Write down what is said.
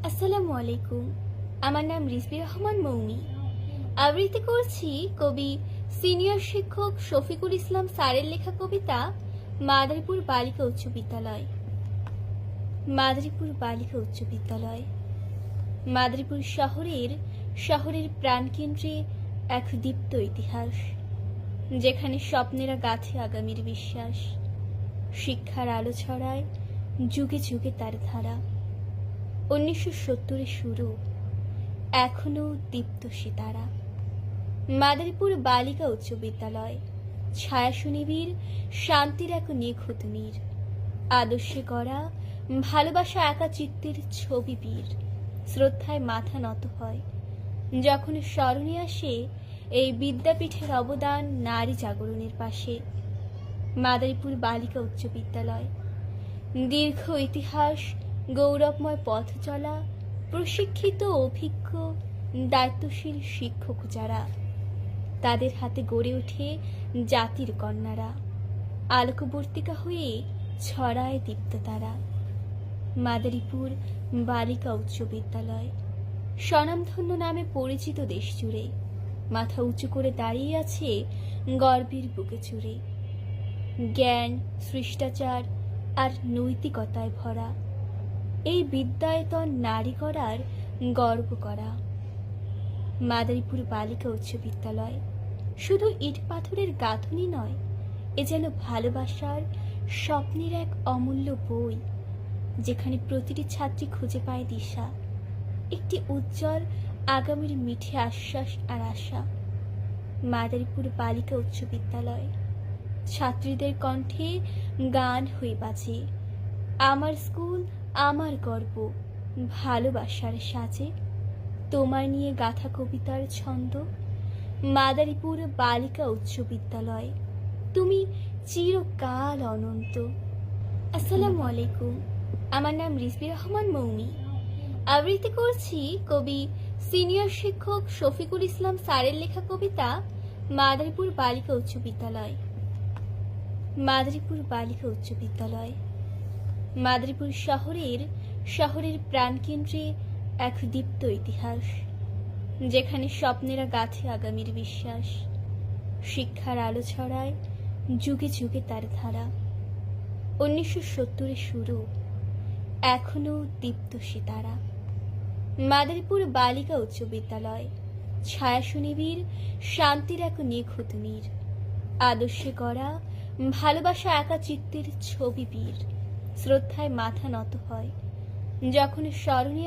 আসসালামু আলাইকুম। আমার নাম রিজবি রহমান মৌমি। আবৃত্তি করছি কবি সিনিয়র শিক্ষক শফিকুল ইসলাম স্যারের লেখা কবিতা মাদারীপুর বালিকা উচ্চ বিদ্যালয়। মাদারীপুর বালিকা উচ্চ বিদ্যালয়। মাদারীপুর শহরের প্রাণকেন্দ্রে এক দীপ্ত ইতিহাস, যেখানে স্বপ্নেরা গাঁথে আগামীর বিশ্বাস। শিক্ষার আলো ছড়ায় যুগে যুগে তার ধারা। 1970-এর শুরু, এখনো দীপ্ত সিতারা। মাদারীপুর বালিকা উচ্চ বিদ্যালয় ছায়া সুনিবিড়, শান্তির এক নিখুঁত নীর। আদর্শে গড়া, ভালোবাসা একা চিত্তের ছবি বীর। শ্রদ্ধায় মাথা নত হয় যখন স্মরণে আসে এই বিদ্যাপীঠের অবদান নারী জাগরণের পাশে। মাদারীপুর বালিকা উচ্চ বিদ্যালয়, দীর্ঘ ইতিহাস, গৌরবময় পথ চলা, প্রশিক্ষিত অভিজ্ঞ দায়িত্বশীল শিক্ষক যারা, তাদের হাতে গড়ে ওঠে জাতির কন্যারা। আলোকবর্তিকা হয়ে ছড়ায় দীপ্ত তারা। মাদারীপুর বালিকা উচ্চ বিদ্যালয় স্বনামধন্য নামে পরিচিত দেশ জুড়ে। মাথা উঁচু করে দাঁড়িয়ে আছে গর্বের বুকে চুড়ে। জ্ঞান, শিষ্টাচার আর নৈতিকতায় ভরা এই বিদ্যায়তন নারী করার গর্ব করা। মাদারীপুর বালিকা উচ্চ বিদ্যালয় শুধু ইট পাথরের গাঁথনি নয়, এ যেন ভালোবাসার স্বপ্নের এক অমূল্য বই, যেখানে প্রতিটি ছাত্রী খুঁজে পায় দিশা, একটি উজ্জ্বল আগামীর মিঠে আশ্বাস আর আশা। মাদারীপুর বালিকা উচ্চ বিদ্যালয় ছাত্রীদের কণ্ঠে গান হয়ে বাজে, আমার স্কুল আমার গর্ব, ভালোবাসার সাজে তোমার নিয়ে গাথা কবিতার ছন্দ। মাদারীপুর বালিকা উচ্চ বিদ্যালয়, তুমি চিরকাল অনন্ত। আসসালামু আলাইকুম। আমার নাম রিজবি রহমান মৌমি। আবৃত্তি করছি কবি সিনিয়র শিক্ষক শফিকুল ইসলাম স্যারের লেখা কবিতা মাদারীপুর বালিকা উচ্চ বিদ্যালয়। মাদারীপুর বালিকা উচ্চ বিদ্যালয়। মাদারীপুর শহরের প্রাণকেন্দ্রে এক দীপ্ত ইতিহাস, যেখানে স্বপ্নেরা গাঁথে আগামীর বিশ্বাস। শিক্ষার আলো ছড়ায় যুগে যুগে তার ধারা। 1970-এর শুরু, এখনো দীপ্ত সিতারা। মাদারীপুর বালিকা উচ্চ বিদ্যালয় ছায়া সুনিবিড়, শান্তির এক নিখুঁত নীর। আদর্শে গড়া, ভালোবাসা একা চিত্তের ছবি বীর। শ্রদ্ধায় মাথা নত হয় যখন স্মরণে